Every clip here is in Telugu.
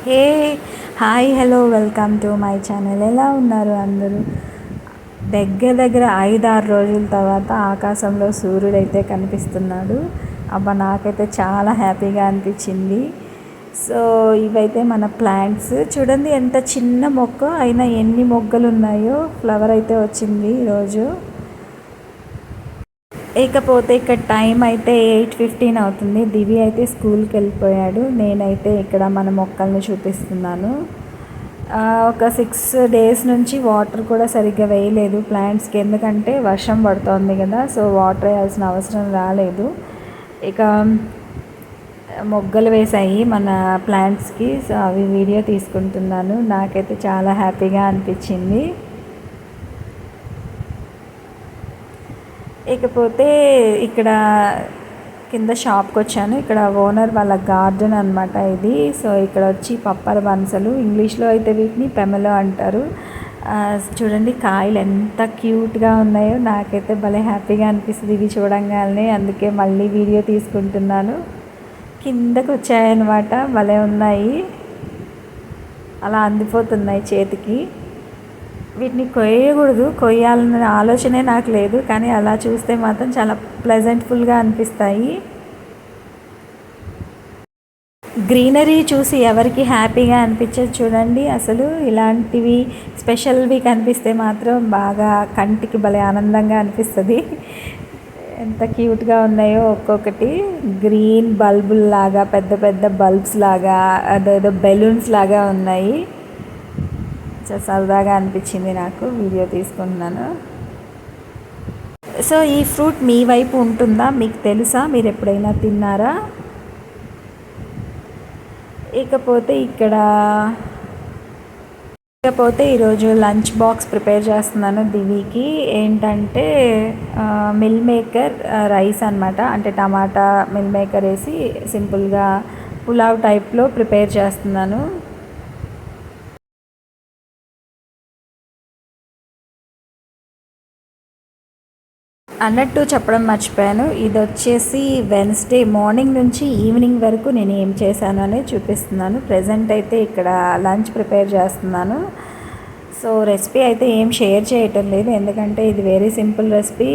Hey hi hello welcome to my channel. ఎలా ఉన్నారు అందరూ? దగ్గర దగ్గర 5-6 రోజుల తర్వాత ఆకాశంలో సూర్యుడు అయితే కనిపిస్తున్నాడు. అబ్బా, నాకైతే చాలా హ్యాపీగా అనిపించింది. సో ఇవైతే మన ప్లాంట్స్ చూడండి, ఎంత చిన్న మొక్క అయినా ఎన్ని మొగ్గలు ఉన్నాయో. ఫ్లవర్ అయితే వచ్చింది ఈరోజు. ఇకపోతే ఇక్కడ టైం అయితే 8:15 అవుతుంది. దివి అయితే స్కూల్కి వెళ్ళిపోయాడు. నేనైతే ఇక్కడ మన మొక్కల్ని చూపిస్తున్నాను. ఒక 6 డేస్ నుంచి వాటర్ కూడా సరిగ్గా వేయలేదు ప్లాంట్స్కి, ఎందుకంటే వర్షం పడుతోంది కదా. సో వాటర్ వేయాల్సిన అవసరం రాలేదు. ఇక మొగ్గలు వేసాయి మన ప్లాంట్స్కి. సో అవి వీడియో తీసుకుంటున్నాను. నాకైతే చాలా హ్యాపీగా అనిపించింది. ఇకపోతే ఇక్కడ కింద షాప్కి వచ్చాను. ఇక్కడ ఓనర్ వాళ్ళ గార్డెన్ అనమాట ఇది. సో ఇక్కడ వచ్చి పప్పర బన్సలు, ఇంగ్లీష్లో అయితే వీటిని పెమలో అంటారు. చూడండి కాయలు ఎంత క్యూట్గా ఉన్నాయో. నాకైతే భలే హ్యాపీగా అనిపిస్తుంది ఇవి చూడంగానే. అందుకే మళ్ళీ వీడియో తీసుకుంటున్నాను. కిందకు వచ్చాయన్నమాట, భలే ఉన్నాయి, అలా అందిపోతున్నాయి చేతికి. వీటిని కొయ్యకూడదు, కొయ్యాలన్న ఆలోచనే నాకు లేదు, కానీ అలా చూస్తే మాత్రం చాలా ప్లెజెంట్ఫుల్గా అనిపిస్తాయి. గ్రీనరీ చూసి ఎవరికి హ్యాపీగా అనిపించదు చూడండి. అసలు ఇలాంటివి స్పెషల్వి కనిపిస్తే మాత్రం బాగా కంటికి భలే ఆనందంగా అనిపిస్తుంది. ఎంత క్యూట్గా ఉన్నాయో ఒక్కొక్కటి. గ్రీన్ బల్బుల్లాగా, పెద్ద పెద్ద బల్బ్స్ లాగా, అదేదో బెలూన్స్ లాగా ఉన్నాయి. చాలా సరదాగా అనిపించింది నాకు, వీడియో తీసుకుంటున్నాను. సో ఈ ఫ్రూట్ మీ వైపు ఉంటుందా, మీకు తెలుసా, మీరు ఎప్పుడైనా తిన్నారా? ఇకపోతే ఈరోజు లంచ్ బాక్స్ ప్రిపేర్ చేస్తున్నాను దివికి. ఏంటంటే మిల్ మేకర్ రైస్ అనమాట. అంటే టమాటా మిల్ మేకర్ వేసి సింపుల్గా పులావ్ టైప్లో ప్రిపేర్ చేస్తున్నాను. అన్నట్టు చెప్పడం మర్చిపోయాను. ఇది వచ్చేసి వెన్స్డే మార్నింగ్ నుంచి ఈవినింగ్ వరకు నేను ఏం చేశాను అనేది చూపిస్తున్నాను. ప్రజెంట్ అయితే ఇక్కడ లంచ్ ప్రిపేర్ చేస్తున్నాను. సో రెసిపీ అయితే ఏం షేర్ చేయటం లేదు, ఎందుకంటే ఇది వెరీ సింపుల్ రెసిపీ,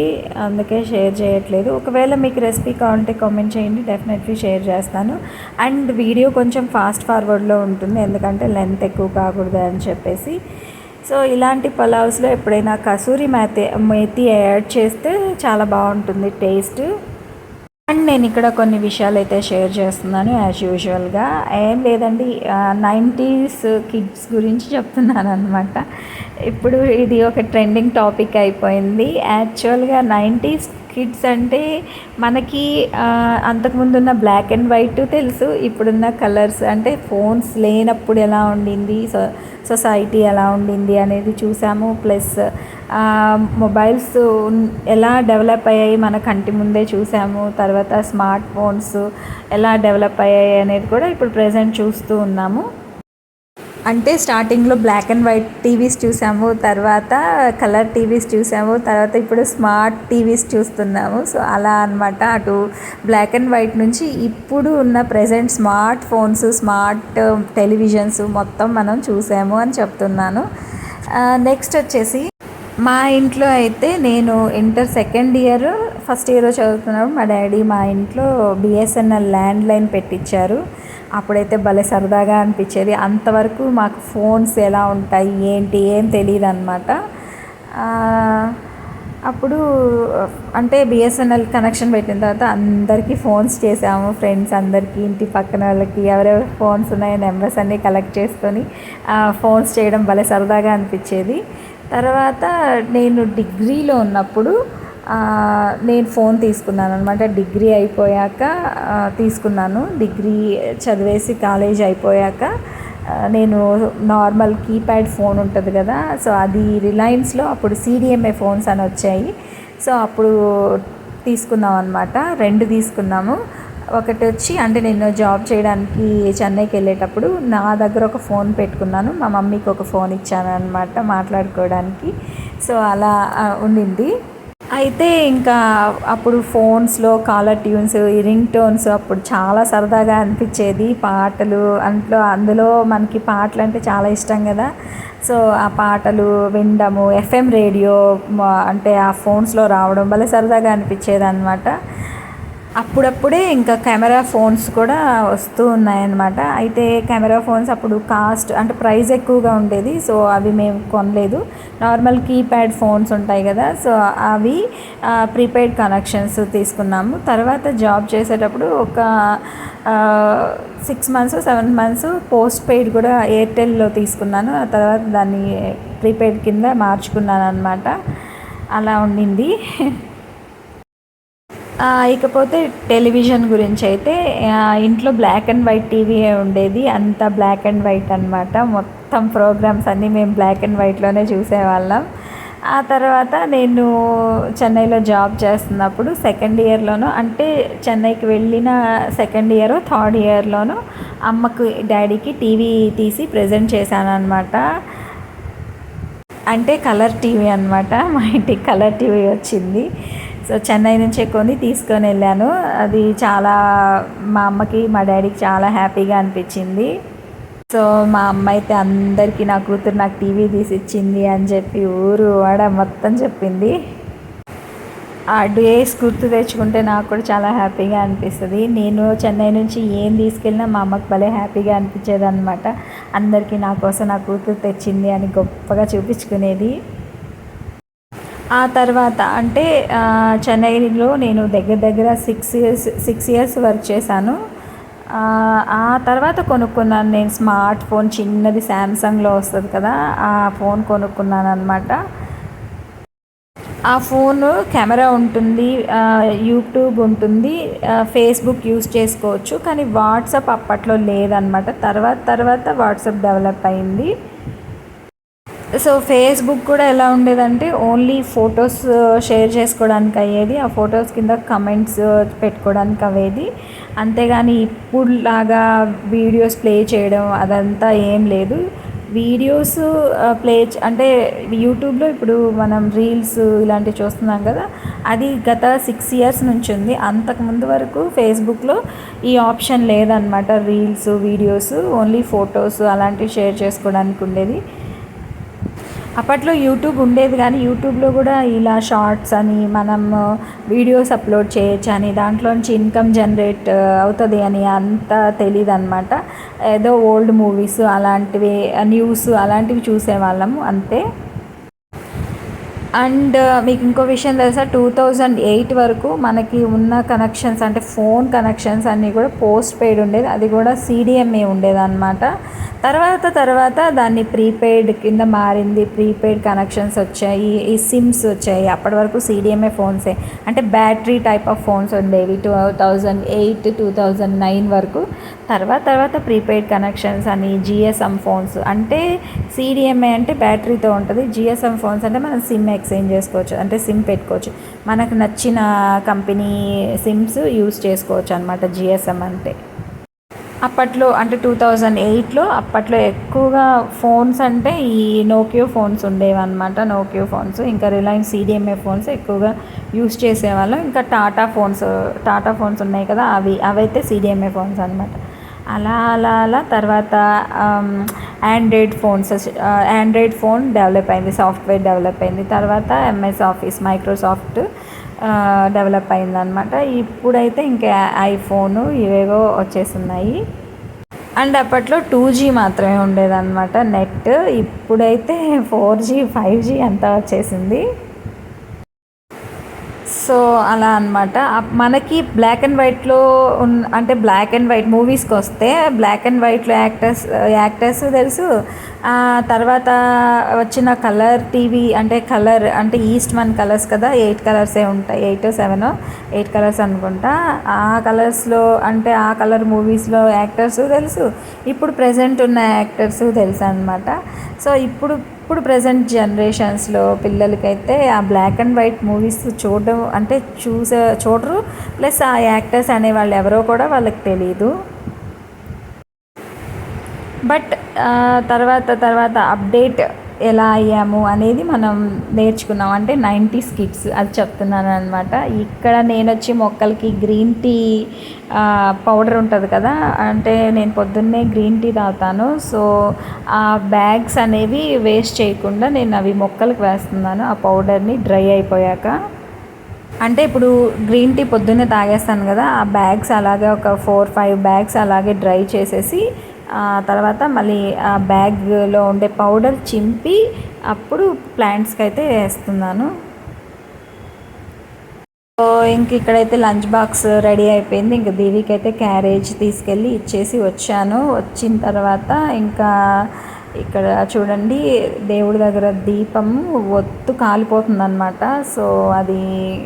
అందుకే షేర్ చేయట్లేదు. ఒకవేళ మీకు రెసిపీ కావాలంటే కామెంట్ చేయండి, డెఫినెట్లీ షేర్ చేస్తాను. అండ్ వీడియో కొంచెం ఫాస్ట్ ఫార్వర్డ్లో ఉంటుంది, ఎందుకంటే లెంత్ ఎక్కువ కాకూడదు అని చెప్పేసి. సో ఇలాంటి పలావ్స్లో ఎప్పుడైనా కసూరి మేతి యాడ్ చేస్తే చాలా బాగుంటుంది టేస్ట్. అండ్ నేను ఇక్కడ కొన్ని విషయాలు అయితే షేర్ చేస్తున్నాను యాజ్ యూజువల్గా. ఏం లేదండి, 90s కిడ్స్ గురించి చెప్తున్నాను అనమాట. ఇప్పుడు ఇది ఒక ట్రెండింగ్ టాపిక్ అయిపోయింది. యాక్చువల్గా 90s కిడ్స్ అంటే మనకి అంతకుముందున్న బ్లాక్ అండ్ వైట్ తెలుసు, ఇప్పుడున్న కలర్స్ అంటే ఫోన్స్ లేనప్పుడు ఎలా ఉండింది, సొసైటీ ఎలా ఉండింది అనేది చూసాము. ప్లస్ మొబైల్స్ ఎలా డెవలప్ అయ్యాయి మన కంటి ముందే చూసాము. తర్వాత స్మార్ట్ ఫోన్స్ ఎలా డెవలప్ అయ్యాయి అనేది కూడా ఇప్పుడు ప్రజెంట్ చూస్తూ ఉన్నాము. అంటే స్టార్టింగ్లో బ్లాక్ అండ్ వైట్ టీవీస్ చూసాము, తర్వాత కలర్ టీవీస్ చూసాము, తర్వాత ఇప్పుడు స్మార్ట్ టీవీస్ చూస్తున్నాము. సో అలా అనమాట, అటు బ్లాక్ అండ్ వైట్ నుంచి ఇప్పుడు ఉన్న present smart phones, smart televisions మొత్తం మనం చూసాము అని చెప్తున్నాను. నెక్స్ట్ వచ్చేసి మా ఇంట్లో అయితే నేను inter second year first year చదువుతున్నాను. మా డాడీ మా ఇంట్లో బిఎస్ఎన్ఎల్ ల్యాండ్ లైన్ పెట్టించారు. అప్పుడైతే భలే సరదాగా అనిపించేది. అంతవరకు మాకు ఫోన్స్ ఎలా ఉంటాయి ఏంటి ఏం తెలియదు అనమాట. అప్పుడు అంటే బిఎస్ఎన్ఎల్ కనెక్షన్ పెట్టిన తర్వాత అందరికీ ఫోన్స్ చేసాము, ఫ్రెండ్స్ అందరికీ, ఇంటి పక్కన వాళ్ళకి, ఎవరెవరి ఫోన్స్ ఉన్నాయో నెంబర్స్ అన్నీ కలెక్ట్ చేసుకొని ఫోన్స్ చేయడం భలే సరదాగా అనిపించేది. తర్వాత నేను డిగ్రీలో ఉన్నప్పుడు నేను ఫోన్ తీసుకున్నాను అనమాట. డిగ్రీ అయిపోయాక తీసుకున్నాను. డిగ్రీ చదివేసి కాలేజ్ అయిపోయాక నేను నార్మల్ కీప్యాడ్ ఫోన్ ఉంటుంది కదా, సో అది రిలయన్స్లో అప్పుడు CDMA ఫోన్స్ అని వచ్చాయి. సో అప్పుడు తీసుకున్నాం అనమాట. 2 తీసుకున్నాము. ఒకటి వచ్చి అంటే నేను జాబ్ చేయడానికి చెన్నైకి వెళ్ళేటప్పుడు నా దగ్గర ఒక ఫోన్ పెట్టుకున్నాను, మా మమ్మీకి ఒక ఫోన్ ఇచ్చాను అనమాట మాట్లాడుకోవడానికి. సో అలా ఉండింది. అయితే ఇంకా అప్పుడు ఫోన్స్‌లో కాలర్ ట్యూన్స్, ఈ రింగ్ టోన్స్ అప్పుడు చాలా సరదాగా అనిపిచ్చేది. పాటలు అందులో మనకి పాటలంటే చాలా ఇష్టం గదా! సో, ఆ పాటలు వినడము, ఎఫ్ఎం రేడియో అంటే ఆ ఫోన్స్‌లో రావడం భలే సరదాగా అనిపిచ్చేదనమాట. అప్పుడప్పుడే ఇంకా కెమెరా ఫోన్స్ కూడా వస్తూ ఉన్నాయన్నమాట. అయితే కెమెరా ఫోన్స్ అప్పుడు కాస్ట్ అంటే ప్రైస్ ఎక్కువగా ఉండేది. సో, అవి మేము కొనలేదు. నార్మల్ కీప్యాడ్ ఫోన్స్ ఉంటాయి కదా! సో, అవి ప్రీపెయిడ్ కనెక్షన్స్ తీసుకున్నాము. తర్వాత జాబ్ చేసేటప్పుడు ఒక 6 మంత్స్, 7 మంత్స్ పోస్ట్ పెయిడ్ కూడా ఎయిర్టెల్‌లో తీసుకున్నాను. ఆ తర్వాత దాన్ని ప్రీపెయిడ్ కింద మార్చుకున్నానన్నమాట. అలా ఉండింది. ఇకపోతే టెలివిజన్ గురించయితే ఇంట్లో బ్లాక్ అండ్ వైట్ టీవీయే ఉండేది. అంతా బ్లాక్ అండ్ వైట్ అనమాట. మొత్తం ప్రోగ్రామ్స్ అన్నీ మేము బ్లాక్ అండ్ వైట్‌లోనే చూసేవాళ్ళం. ఆ తర్వాత నేను చెన్నైలో జాబ్ చేస్తున్నప్పుడు సెకండ్ ఇయర్‌లోనో అంటే చెన్నైకి వెళ్ళిన సెకండ్ ఇయరో, థర్డ్ ఇయర్‌లోనో అమ్మకు, డ్యాడీకి టీవీ తీసి ప్రెజెంట్ చేశాననమాట. అంటే కలర్ టీవీ అనమాట. మా ఇంటికి కలర్ టీవీ వచ్చింది. సో, చెన్నై నుంచే కొని తీసుకొని వెళ్ళాను. అది చాలా మా అమ్మకి, మా డ్యాడీకి చాలా హ్యాపీగా అనిపించింది. సో, మా అమ్మ అయితే అందరికీ నా కూతురు నాకు టీవీ తీసిచ్చింది అని చెప్పి ఊరు వాడ మొత్తం చెప్పింది. ఆ డేస్ గుర్తు తెచ్చుకుంటే నాకు కూడా చాలా హ్యాపీగా అనిపిస్తుంది. నేను చెన్నై నుంచి ఏం తీసుకెళ్ళినా మా అమ్మకి భలే హ్యాపీగా అనిపించేదనమాట. అందరికీ నా కోసం నా కూతురు తెచ్చింది అని గొప్పగా చూపించుకునేది. ఆ తర్వాత అంటే చెన్నైలో నేను దగ్గర దగ్గర 6 ఇయర్స్ వర్క్ చేశాను. ఆ తర్వాత కొనుక్కున్నాను నేను స్మార్ట్ ఫోన్, చిన్నది శాంసంగ్‌లో వస్తది కదా! ఆ ఫోన్ కొనుక్కున్నాననమాట. ఆ ఫోను కెమెరా ఉంటుంది, యూట్యూబ్ ఉంటుంది, ఫేస్‌బుక్ యూజ్ చేసుకోవచ్చు. కానీ వాట్సాప్ అప్పట్లో లేదనమాట. తర్వాత వాట్సాప్ డెవలప్ అయింది. సో, ఫేస్‌బుక్ కూడా ఎలా ఉండేదంటే ఓన్లీ ఫొటోస్ షేర్ చేసుకోవడానికి అయ్యేది. ఆ ఫొటోస్ కింద కమెంట్స్ పెట్టుకోవడానికి అవ్వేది. అంతేగాని ఇప్పుడులాగా వీడియోస్ ప్లే చేయడం అదంతా ఏం లేదు. వీడియోస్ అంటే యూట్యూబ్‌లో ఇప్పుడు మనం రీల్స్ ఇలాంటివి చూస్తున్నాం కదా! అది గత 6 ఇయర్స్ నుంచి ఉంది. అంతకుముందు వరకు ఫేస్‌బుక్‌లో ఈ ఆప్షన్ లేదనమాట. రీల్స్, వీడియోస్ ఓన్లీ ఫొటోస్ అలాంటివి షేర్ చేసుకోవడానికి ఉండేది. అప్పట్లో యూట్యూబ్ ఉండేది కానీ యూట్యూబ్లో కూడా ఇలా షార్ట్స్ అని మనం వీడియోస్ అప్లోడ్ చేయొచ్చని దాంట్లోంచి ఇన్కమ్ జనరేట్ అవుతుంది అని అంత తెలీదనమాట. ఏదో ఓల్డ్ మూవీస్ అలాంటివి, న్యూస్ అలాంటివి చూసేవాళ్ళము అంతే. అండ్ మీకు ఇంకో విషయం తెలుసా, 2008 వరకు మనకి ఉన్న కనెక్షన్స్ అంటే ఫోన్ కనెక్షన్స్ అన్నీ కూడా పోస్ట్ పెయిడ్ ఉండేది. అది కూడా సిడిఎంఏ ఉండేదన్నమాట. తర్వాత దాన్ని ప్రీపెయిడ్ కింద మారింది. ప్రీపెయిడ్ కనెక్షన్స్ వచ్చాయి, ఈ సిమ్స్ వచ్చాయి. అప్పటి వరకు సిడిఎంఏ ఫోన్సే అంటే బ్యాటరీ టైప్ ఆఫ్ ఫోన్స్ ఉండేవి 2008, 2009 వరకు. తర్వాత ప్రీపెయిడ్ కనెక్షన్స్ అని జిఎస్ఎం ఫోన్స్ అంటే సిడిఎంఏ అంటే బ్యాటరీతో ఉంటుంది, జిఎస్ఎం ఫోన్స్ అంటే మనం సిమ్ ఎక్స్చేంజ్ చేసుకోవచ్చు, అంటే సిమ్ పెట్టుకోవచ్చు, మనకు నచ్చిన కంపెనీ సిమ్స్ యూస్ చేసుకోవచ్చు అనమాట జిఎస్ఎం అంటే. అప్పట్లో అంటే 2008లో అప్పట్లో ఎక్కువగా ఫోన్స్ అంటే ఈ నోకియో ఫోన్స్ ఉండేవన్నమాట. నోకియో ఫోన్స్ ఇంకా రిలయన్స్ సిడిఎంఏ ఫోన్స్ ఎక్కువగా యూస్ చేసేవాళ్ళం. ఇంకా టాటా ఫోన్స్ ఉన్నాయి కదా, అవైతే సిడిఎంఏ ఫోన్స్ అనమాట. అలా తర్వాత ఆండ్రాయిడ్ ఫోన్ డెవలప్ అయింది, సాఫ్ట్వేర్ డెవలప్ అయింది. తర్వాత ఎంఎస్ ఆఫీస్, మైక్రోసాఫ్ట్ డెవలప్ అయిందనమాట. ఇప్పుడైతే ఇంకా ఐఫోను ఇవేవో వచ్చేస్తున్నాయి. అండ్ అప్పట్లో 2G మాత్రమే ఉండేదన్నమాట నెట్. ఇప్పుడైతే 4G, 5G అంతా వచ్చేసింది. సో, అలా అనమాట. మనకి బ్లాక్ అండ్ వైట్లో అంటే బ్లాక్ అండ్ వైట్ మూవీస్కి వస్తే బ్లాక్ అండ్ వైట్లో యాక్టర్స్ తెలుసు. తర్వాత వచ్చిన కలర్ టీవీ అంటే ఈస్ట్‌మన్ కలర్స్ కదా, 8 కలర్సే ఉంటాయి, 8 కలర్స్ అనుకుంటా. ఆ కలర్స్లో అంటే ఆ కలర్ మూవీస్లో యాక్టర్స్ తెలుసు. ఇప్పుడు ప్రెజెంట్ ఉన్న యాక్టర్స్ తెలుసు అనమాట. సో, ఇప్పుడు ప్రెజెంట్ జనరేషన్స్లో పిల్లలకైతే ఆ బ్లాక్ అండ్ వైట్ మూవీస్ చూడడం అంటే చూడరు. ప్లస్ ఆ యాక్టర్స్ అనేవాళ్ళు ఎవరో కూడా వాళ్ళకి తెలీదు. బట్ తర్వాత అప్డేట్ ఎలా అయ్యాము అనేది మనం నేర్చుకున్నాం. అంటే 90s కిడ్స్ అది చెప్తున్నాను అనమాట. ఇక్కడ నేను వచ్చి మొక్కలకి గ్రీన్ టీ పౌడర్ ఉంటుంది కదా, అంటే నేను పొద్దున్నే గ్రీన్ టీ తాగుతాను. సో ఆ బ్యాగ్స్ అనేవి వేస్ట్ చేయకుండా నేను అవి మొక్కలకు వేస్తున్నాను ఆ పౌడర్ని డ్రై అయిపోయాక. అంటే ఇప్పుడు గ్రీన్ టీ పొద్దున్నే తాగేస్తాను కదా, ఆ బ్యాగ్స్ అలాగే ఒక 4-5 బ్యాగ్స్ అలాగే డ్రై చేసేసి తర్వాత మళ్ళీ ఆ బ్యాగ్లో ఉండే పౌడర్ చింపి అప్పుడు ప్లాంట్స్కి అయితే వేస్తున్నాను. సో ఇంక ఇక్కడైతే లంచ్ బాక్స్ రెడీ అయిపోయింది. ఇంక దీవికి అయితే క్యారేజ్ తీసుకెళ్ళి ఇచ్చేసి వచ్చాను. వచ్చిన తర్వాత ఇంకా ఇక్కడ చూడండి దేవుడి దగ్గర దీపం ఒత్తు కాలిపోతుంది అనమాట. సో అది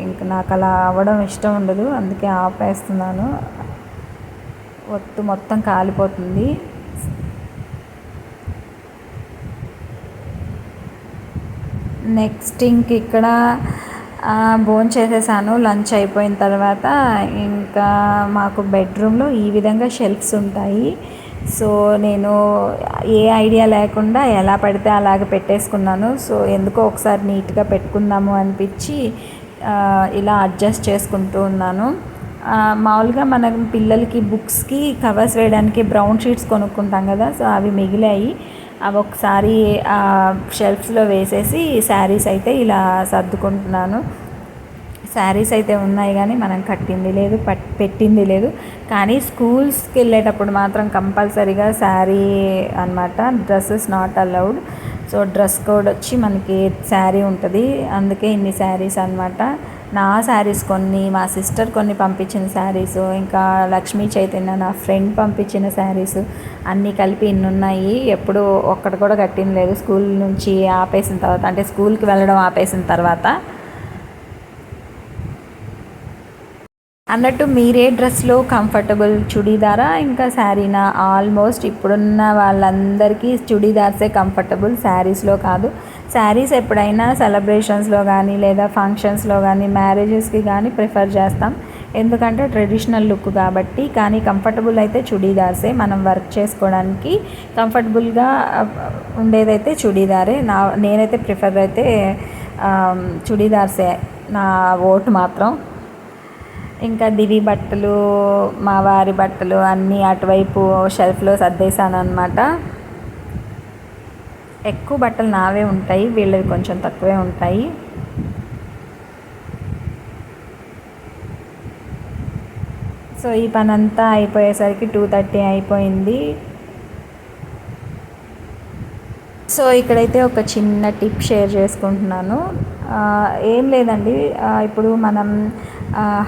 ఇంక నాకు అలా అవ్వడం ఇష్టం ఉండదు, అందుకే ఆపేస్తున్నాను. ఒత్తు మొత్తం కాలిపోతుంది. నెక్స్ట్ ఇంక ఇక్కడ భోజనం చేసేసాను లంచ్ అయిపోయిన తర్వాత. ఇంకా మాకు బెడ్రూమ్లో ఈ విధంగా షెల్ఫ్స్ ఉంటాయి. సో నేను ఏ ఐడియా లేకుండా ఎలా పడితే అలాగ పెట్టేసుకున్నాను. సో ఎందుకో ఒకసారి నీట్గా పెట్టుకుందాము అనిపించి ఇలా అడ్జస్ట్ చేసుకుంటూ ఉన్నాను. మామూలుగా మనం పిల్లలకి బుక్స్కి కవర్స్ వేయడానికి బ్రౌన్ షీట్స్ కొనుక్కుంటాం కదా, సో అవి మిగిలాయి. అవి ఒకసారి షెల్ఫ్స్లో వేసేసి శారీస్ అయితే ఇలా సర్దుకుంటున్నాను. శారీస్ అయితే ఉన్నాయి కానీ మనం కట్టింది లేదు, పెట్టింది లేదు. కానీ స్కూల్స్కి వెళ్ళేటప్పుడు మాత్రం కంపల్సరీగా శారీ అనమాట. Dresses not allowed. So dress code వచ్చి మనకి శారీ ఉంటుంది, అందుకే ఇన్ని శారీస్ అనమాట. నా శారీస్ కొన్ని, మా సిస్టర్ కొన్ని పంపించిన శారీస్, ఇంకా లక్ష్మీ చైతన్య నా ఫ్రెండ్ పంపించిన శారీస్ అన్నీ కలిపి ఇన్ని ఉన్నాయి. ఎప్పుడు ఒక్కటి కూడా కట్టిన లేదు స్కూల్ నుంచి ఆపేసిన తర్వాత, అంటే స్కూల్కి వెళ్ళడం ఆపేసిన తర్వాత. అన్నట్టు మీరే డ్రెస్లో కంఫర్టబుల్, చుడీదారా ఇంకా శారీనా? ఆల్మోస్ట్ ఇప్పుడున్న వాళ్ళందరికీ చుడీదార్సే కంఫర్టబుల్, శారీస్లో కాదు. శారీస్ ఎప్పుడైనా సెలబ్రేషన్స్లో కానీ లేదా ఫంక్షన్స్లో కానీ మ్యారేజెస్కి కానీ ప్రిఫర్ చేస్తాం, ఎందుకంటే ట్రెడిషనల్ లుక్ కాబట్టి. కానీ కంఫర్టబుల్ అయితే చుడీదార్సే, మనం వర్క్ చేసుకోవడానికి కంఫర్టబుల్గా ఉండేదైతే చుడీదారే. నేనైతే ప్రిఫర్ అయితే చుడీదార్సే, నా ఓటు మాత్రం. ఇంకా దివి బట్టలు, మా వారి బట్టలు అన్నీ అటువైపు షెల్ఫ్లో సర్దేశాను అనమాట. ఎక్కువ బట్టలు నావే ఉంటాయి, వీళ్ళవి కొంచెం తక్కువే ఉంటాయి. సో ఈ పని అంతా అయిపోయేసరికి 2:30 అయిపోయింది. సో ఇక్కడైతే ఒక చిన్న టిప్ షేర్ చేసుకుంటున్నాను. ఏం లేదండి, ఇప్పుడు మనం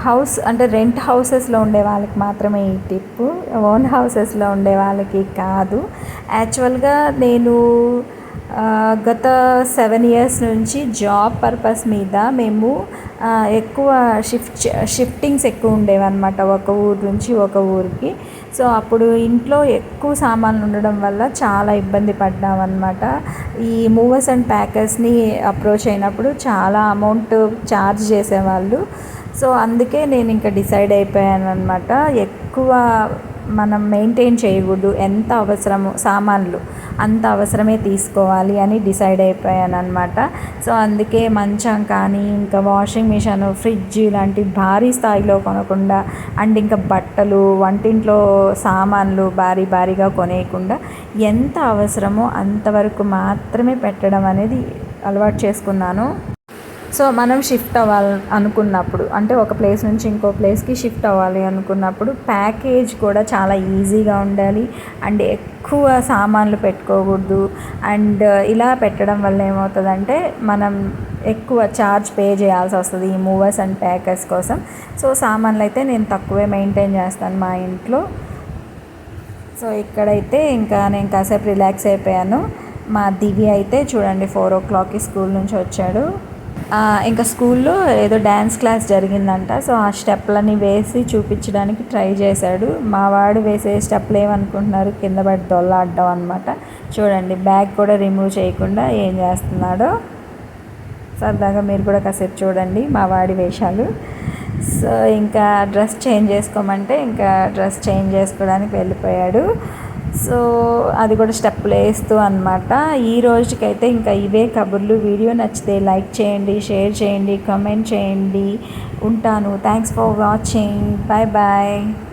హౌస్ అంటే రెంట్ హౌసెస్లో ఉండే వాళ్ళకి మాత్రమే ఈ టిప్పు, ఓన్ హౌసెస్లో ఉండే వాళ్ళకి కాదు. యాక్చువల్గా నేను గత 7 years నుంచి జాబ్ పర్పస్ మీద మేము ఎక్కువ షిఫ్టింగ్స్ ఎక్కువ ఉండేవన్నమాట, ఒక ఊరు నుంచి ఒక ఊరికి. సో అప్పుడు ఇంట్లో ఎక్కువ సామాన్లు ఉండడం వల్ల చాలా ఇబ్బంది పడ్డామన్నమాట. ఈ మూవర్స్ అండ్ ప్యాకర్స్ని అప్రోచ్ అయినప్పుడు చాలా అమౌంట్ ఛార్జ్ చేసేవాళ్ళు. సో అందుకే నేను ఇంకా డిసైడ్ అయిపోయాను అనమాట, ఎక్కువ మనం మెయింటైన్ చేయకూడదు, ఎంత అవసరమో సామాన్లు అంత అవసరమే తీసుకోవాలి అని డిసైడ్ అయిపోయాను అనమాట. సో అందుకే మంచం కానీ ఇంకా వాషింగ్ మిషన్, ఫ్రిడ్జ్ ఇలాంటి భారీ స్థాయిలో కొనకుండా, అండ్ ఇంకా బట్టలు, వంటింట్లో సామాన్లు భారీ భారీగా కొనేయకుండా ఎంత అవసరమో అంతవరకు మాత్రమే పెట్టడం అనేది అలవాటు చేసుకున్నాను. సో మనం షిఫ్ట్ అవ్వాలి అనుకున్నప్పుడు, అంటే ఒక ప్లేస్ నుంచి ఇంకో ప్లేస్కి షిఫ్ట్ అవ్వాలి అనుకున్నప్పుడు ప్యాకేజ్ కూడా చాలా ఈజీగా ఉండాలి, అండ్ ఎక్కువ సామాన్లు పెట్టుకోకూడదు. అండ్ ఇలా పెట్టడం వల్ల ఏమవుతుందంటే మనం ఎక్కువ ఛార్జ్ పే చేయాల్సి వస్తుంది ఈ మూవర్స్ అండ్ ప్యాకర్స్ కోసం. సో సామాన్లు అయితే నేను తక్కువే మెయింటైన్ చేస్తాను మా ఇంట్లో. సో ఇక్కడైతే ఇంకా నేను కాసేపు రిలాక్స్ అయిపోయాను. మా దివి అయితే చూడండి 4 o'clockకి స్కూల్ నుంచి వచ్చాడు. ఇంకా స్కూల్లో ఏదో డ్యాన్స్ క్లాస్ జరిగిందంట. సో ఆ స్టెప్లని వేసి చూపించడానికి ట్రై చేశాడు. మా వాడు వేసే స్టెప్లు ఏమనుకుంటున్నారు, కింద పడి దొల్లాడడం అనమాట. చూడండి బ్యాగ్ కూడా రిమూవ్ చేయకుండా ఏం చేస్తున్నాడో. సరదాగా మీరు కూడా కాసేపు చూడండి మా వాడి వేషాలు. సో ఇంకా డ్రెస్ చేంజ్ చేసుకోమంటే ఇంకా డ్రెస్ చేంజ్ చేసుకోవడానికి వెళ్ళిపోయాడు. సో అది కూడా స్టెప్పులు వేస్తూ అనమాట. ఈ రోజుకైతే ఇంకా ఇవే కబుర్లు. వీడియో నచ్చితే లైక్ చేయండి, షేర్ చేయండి, కామెంట్ చేయండి. ఉంటాను. Thanks for watching. Bye bye.